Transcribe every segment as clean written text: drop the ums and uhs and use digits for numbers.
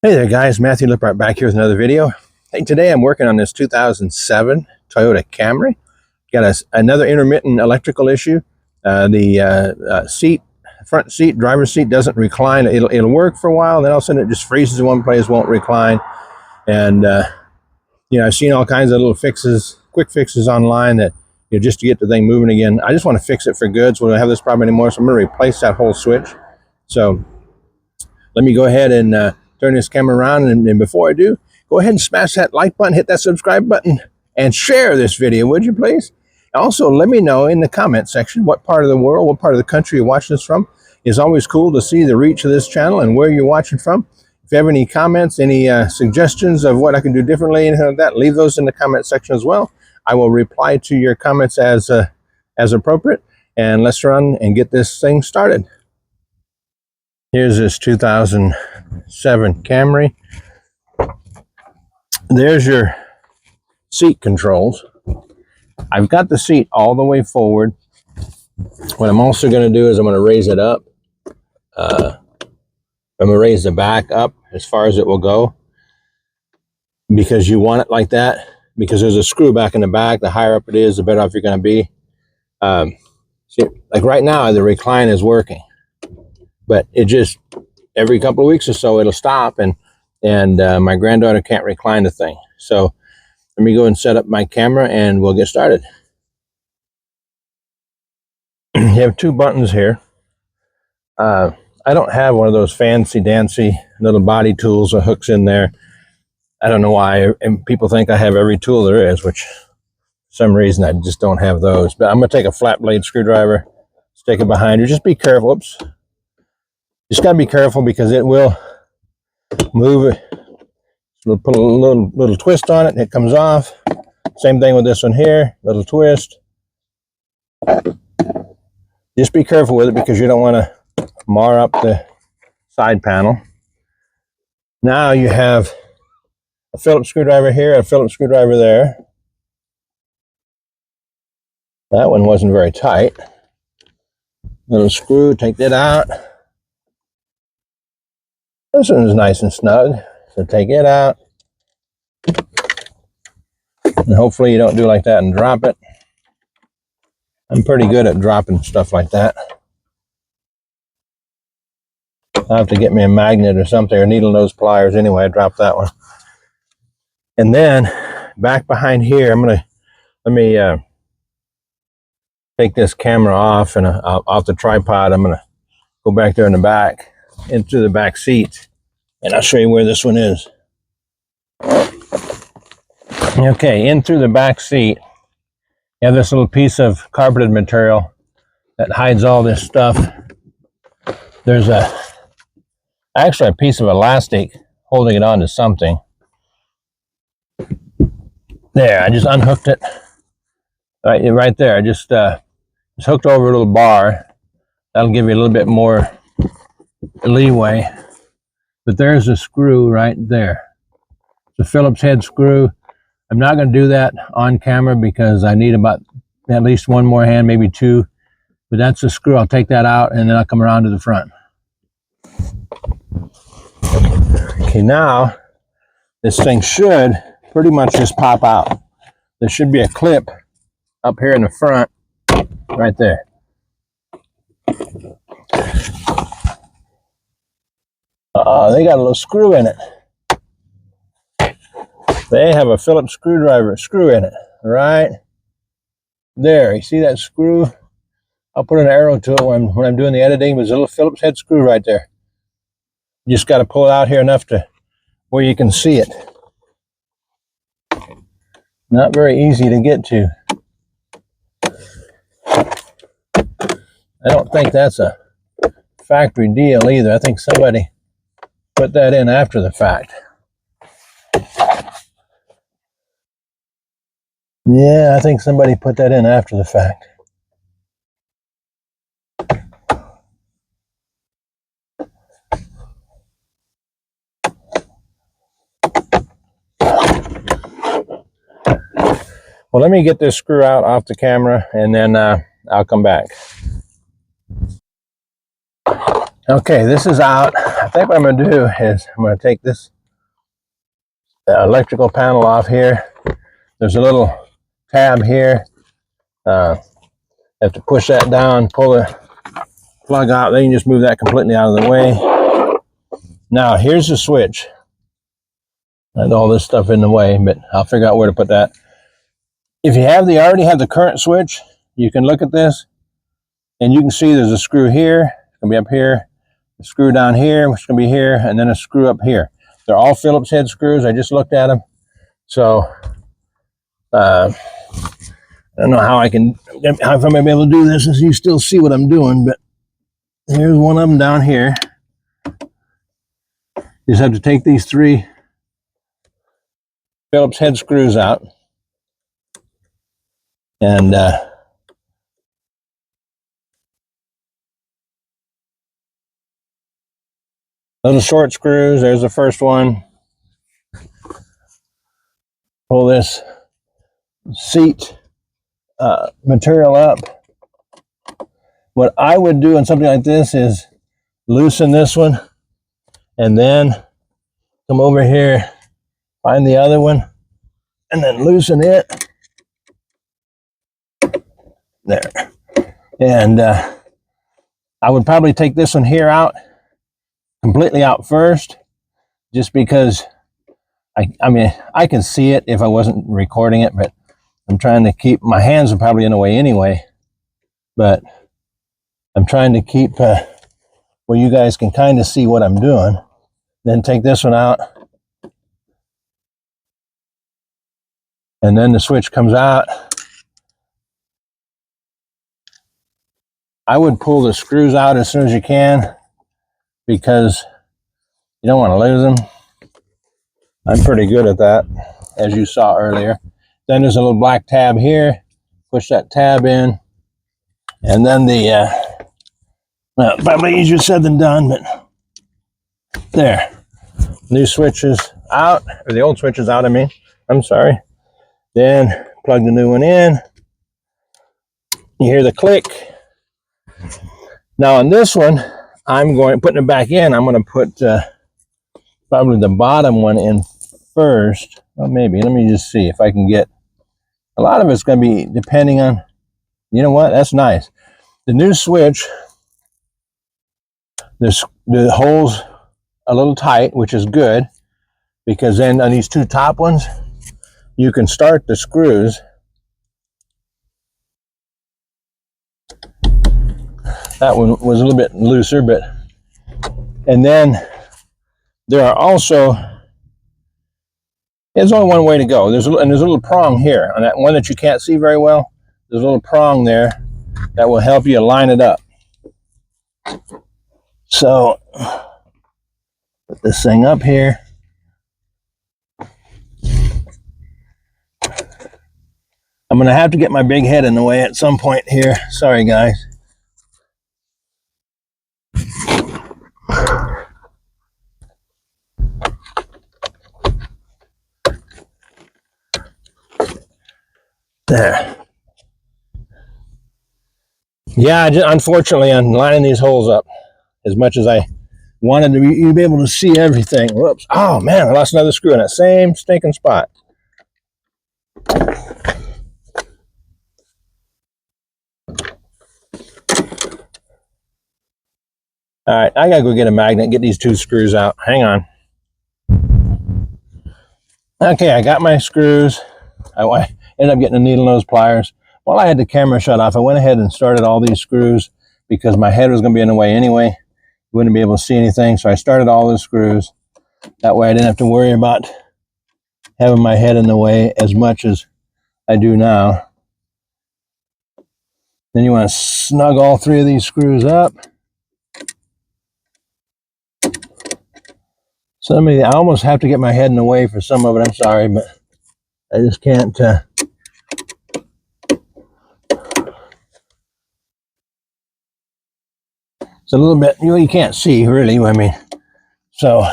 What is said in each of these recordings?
Hey there guys, Matthew Lippert back here with another video. Hey, today I'm working on this 2007 Toyota Camry. Got another intermittent electrical issue. The front seat, driver's seat doesn't recline. It'll work for a while, then all of a sudden it just freezes in one place, won't recline. And I've seen all kinds of little fixes, quick fixes online that just to get the thing moving again. I just want to fix it for good so we don't have this problem anymore. So I'm going to replace that whole switch. So let me go ahead and turn this camera around, and before I do, go ahead and smash that like button, hit that subscribe button, and share this video, would you please? Also, let me know in the comment section what part of the world, what part of the country you're watching this from. It's always cool to see the reach of this channel and where you're watching from. If you have any comments, any suggestions of what I can do differently, anything like that, leave those in the comment section as well. I will reply to your comments as appropriate, and let's run and get this thing started. Here's this 2007 Camry. There's your seat controls. I've got the seat all the way forward. What I'm also going to do is I'm going to raise it up. I'm going to raise the back up as far as it will go, because you want it like that, because there's a screw back in the back. The higher up it is, the better off you're going to be. See, like right now, the recline is working. But it just, every couple of weeks or so, it'll stop, and my granddaughter can't recline the thing. So let me go and set up my camera, and we'll get started. You have two buttons here. I don't have one of those fancy-dancy little body tools or hooks in there. I don't know why, and people think I have every tool there is, which for some reason I just don't have those. But I'm going to take a flat blade screwdriver, stick it behind you. Just be careful. Oops. Just got to be careful because it will move it. We'll put a little twist on it, it comes off. Same thing with this one here, little twist. Just be careful with it because you don't want to mar up the side panel. Now you have a Phillips screwdriver here, a Phillips screwdriver there. That one wasn't very tight. Little screw, take that out. This one is nice and snug, so take it out. And hopefully you don't do like that and drop it. I'm pretty good at dropping stuff like that. I'll have to get me a magnet or something, or needle nose pliers. Anyway, I dropped that one. And then back behind here, let me take this camera off and off the tripod. I'm gonna go back there in the back, into the back seat, and I'll show you where this one is. Okay, in through the back seat, you have this little piece of carpeted material that hides all this stuff. There's actually a piece of elastic holding it onto something. There, I just unhooked it. Right there, I just hooked over a little bar. That'll give you a little bit more leeway. But there's a screw right there. It's a Phillips head screw. I'm not going to do that on camera because I need about at least one more hand, maybe two. But that's the screw. I'll take that out, and then I'll come around to the front. Okay, now this thing should pretty much just pop out. There should be a clip up here in the front, right there. They got a little screw in it. They have a Phillips screw in it, right there. You see that screw? I'll put an arrow to it when I'm doing the editing. There's a little Phillips head screw right there. You just got to pull it out here enough to where you can see it. Not very easy to get to. I don't think that's a factory deal either. I think somebody put that in after the fact. Yeah, I think somebody put that in after the fact. Well, let me get this screw out off the camera, and then I'll come back. Okay, this is out. I think what I'm going to do is I'm going to take this electrical panel off here. There's a little tab here. Have to push that down, pull the plug out, then you just move that completely out of the way. Now here's the switch. And all this stuff in the way, but I'll figure out where to put that. If you already have the current switch, you can look at this and you can see there's a screw here, it's gonna be up here, a screw down here, which is gonna be here, and then a screw up here. They're all Phillips head screws. I just looked at them. So I don't know how if I'm gonna be able to do this as you still see what I'm doing, but here's one of them down here. You just have to take these 3 Phillips head screws out, and little short screws. There's the first one. Pull this seat material up. What I would do on something like this is loosen this one and then come over here, find the other one, and then loosen it. There. And I would probably take this one here out, completely out first, just because I mean, I can see it if I wasn't recording it, but I'm trying to keep, my hands are probably in the way anyway, but I'm trying to keep where you guys can kind of see what I'm doing. Then take this one out, and then the switch comes out. I would pull the screws out as soon as you can because you don't want to lose them. I'm pretty good at that, as you saw earlier. Then there's a little black tab here. Push that tab in, and then the well, probably easier said than done, but there. New switch is out, or the old switch is out, I mean. I'm sorry. Then plug the new one in. You hear the click. Now on this one, putting it back in, I'm going to put probably the bottom one in first. Well, maybe. Let me just see if I can get. A lot of it's going to be depending on. You know what? That's nice. The new switch, the hole's a little tight, which is good, because then on these 2 top ones, you can start the screws. That one was a little bit looser, but, and then there are also, there's only one way to go. There's a little prong here on that one that you can't see very well. There's a little prong there that will help you line it up. So put this thing up here. I'm going to have to get my big head in the way at some point here. Sorry, guys. There. Yeah, unfortunately, I'm lining these holes up as much as I wanted to be able to see everything. Whoops. Oh, man, I lost another screw in that same stinking spot. All right, I got to go get a magnet and get these 2 screws out. Hang on. Okay, I got my screws. I ended up getting a needle nose pliers. While I had the camera shut off, I went ahead and started all these screws because my head was going to be in the way anyway. Wouldn't be able to see anything, so I started all the screws. That way I didn't have to worry about having my head in the way as much as I do now. Then you want to snug all 3 of these screws up. I almost have to get my head in the way for some of it. I'm sorry, but I just can't. It's a little bit, you can't see really, I mean, so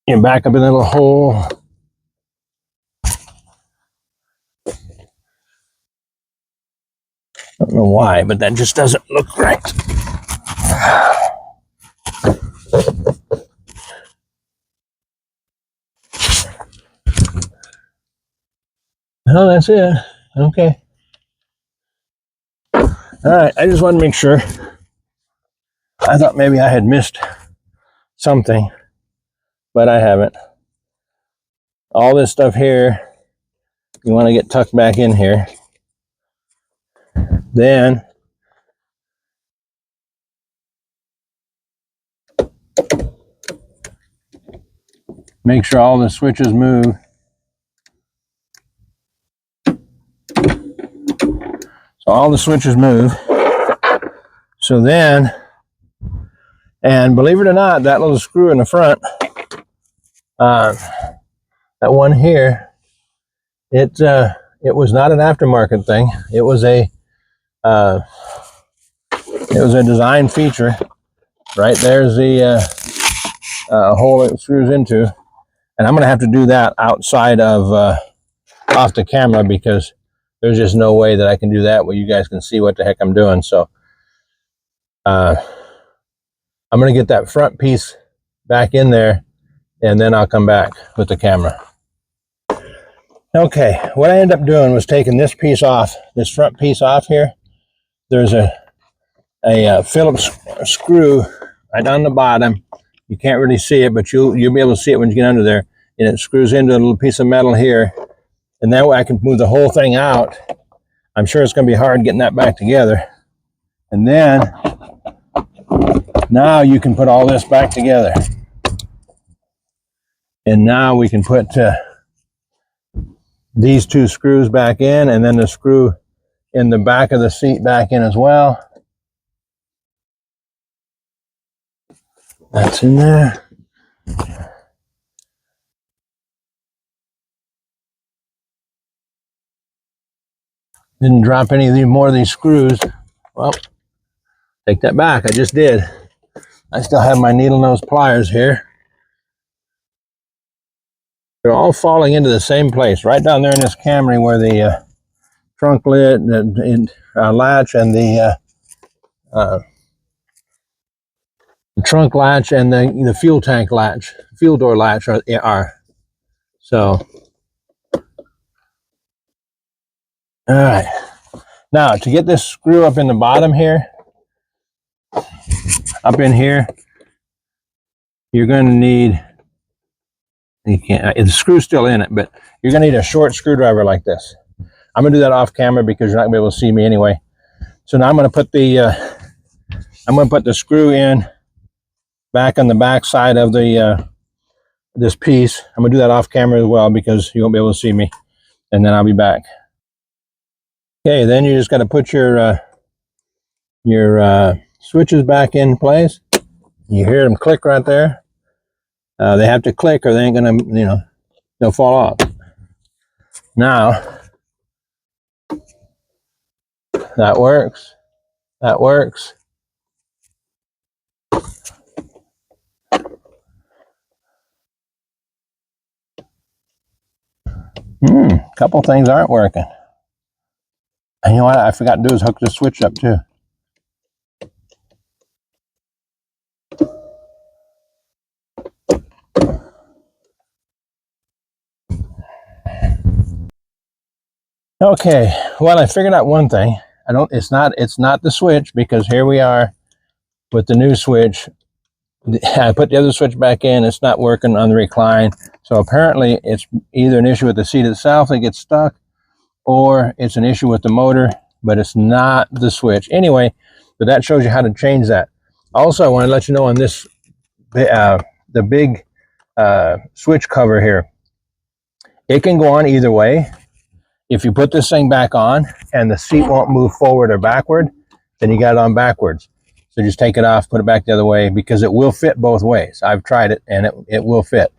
you back up in a little hole. don't know why, but that just doesn't look right. Oh, that's it. Okay. All right, I just wanted to make sure. I thought maybe I had missed something, but I haven't. All this stuff here, you want to get tucked back in here. Then make sure all the switches move. So all the switches move. So then, and believe it or not, that little screw in the front, that one here, it was not an aftermarket thing. It was a design feature. Right there's the hole it screws into, and I'm gonna have to do that outside of off the camera, because there's just no way that I can do that where you guys can see what the heck I'm doing. So I'm going to get that front piece back in there, and then I'll come back with the camera. Okay, what I ended up doing was taking this piece off, this front piece off here. There's a Phillips screw right on the bottom. You can't really see it, but you'll be able to see it when you get under there. And it screws into a little piece of metal here. And that way I can move the whole thing out. I'm sure it's going to be hard getting that back together. And then, now you can put all this back together. And now we can put these two screws back in, and then the screw in the back of the seat back in as well. That's in there. Didn't drop any more of these screws. Well, take that back. I just did. I still have my needle nose pliers here. They're all falling into the same place, right down there in this Camry where the trunk lid and latch and the trunk latch and the fuel tank latch, fuel door latch are. So, all right. Now, to get this screw up in the bottom here, up in here, you're going to need, the screw's still in it, but you're going to need a short screwdriver like this. I'm going to do that off camera because you're not going to be able to see me anyway. So now I'm going to put the screw in back on the back side of the this piece. I'm going to do that off camera as well because you won't be able to see me, and then I'll be back. Okay, then you just got to put your switches back in place. You hear them click right there. They have to click or they ain't gonna, they'll fall off. Now, that works. That works. Couple things aren't working. And you know what I forgot to do is hook the switch up too. Okay, well, I figured out one thing. It's not the switch, because here we are with the new switch. I put the other switch back in, it's not working on the recline. So apparently it's either an issue with the seat itself that gets stuck, or it's an issue with the motor, but it's not the switch. Anyway, but that shows you how to change that. Also, I want to let you know on this, the big switch cover here, it can go on either way. If you put this thing back on and the seat won't move forward or backward, then you got it on backwards. So just take it off, put it back the other way, because it will fit both ways. I've tried it and it will fit,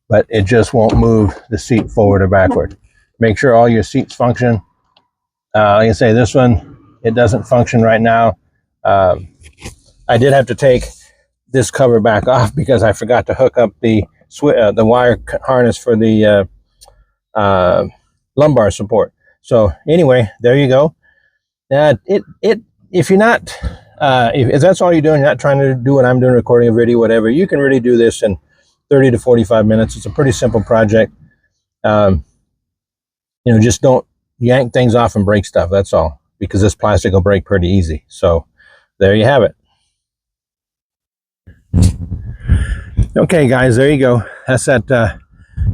but it just won't move the seat forward or backward. Make sure all your seats function. Like I say, this one, it doesn't function right now. I did have to take this cover back off because I forgot to hook up the wire harness for the lumbar support. So anyway, there you go. If you're not, if that's all you're doing, you're not trying to do what I'm doing, recording a video, whatever, you can really do this in 30 to 45 minutes. It's a pretty simple project. Just don't yank things off and break stuff. That's all, because this plastic will break pretty easy. So there you have it. Okay, guys, there you go. That's that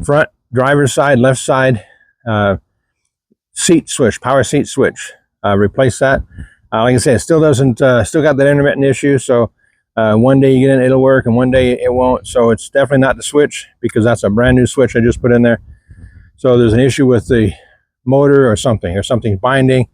front driver's side, left side seat switch, power seat switch. Replace that. Like I said, it still doesn't, still got that intermittent issue. So one day you get in, it'll work, and one day it won't. So it's definitely not the switch, because that's a brand new switch I just put in there. So there's an issue with the motor or something's binding.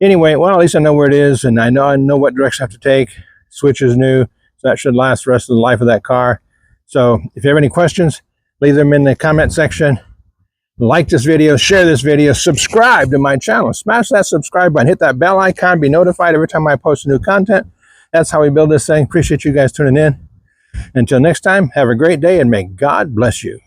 Anyway, well, at least I know where it is, and I know what direction I have to take. Switch is new, so that should last the rest of the life of that car. So if you have any questions, leave them in the comment section. Like this video, share this video, subscribe to my channel, smash that subscribe button, hit that bell icon, be notified every time I post new content. That's how we build this thing. Appreciate you guys tuning in. Until next time, have a great day, and may God bless you.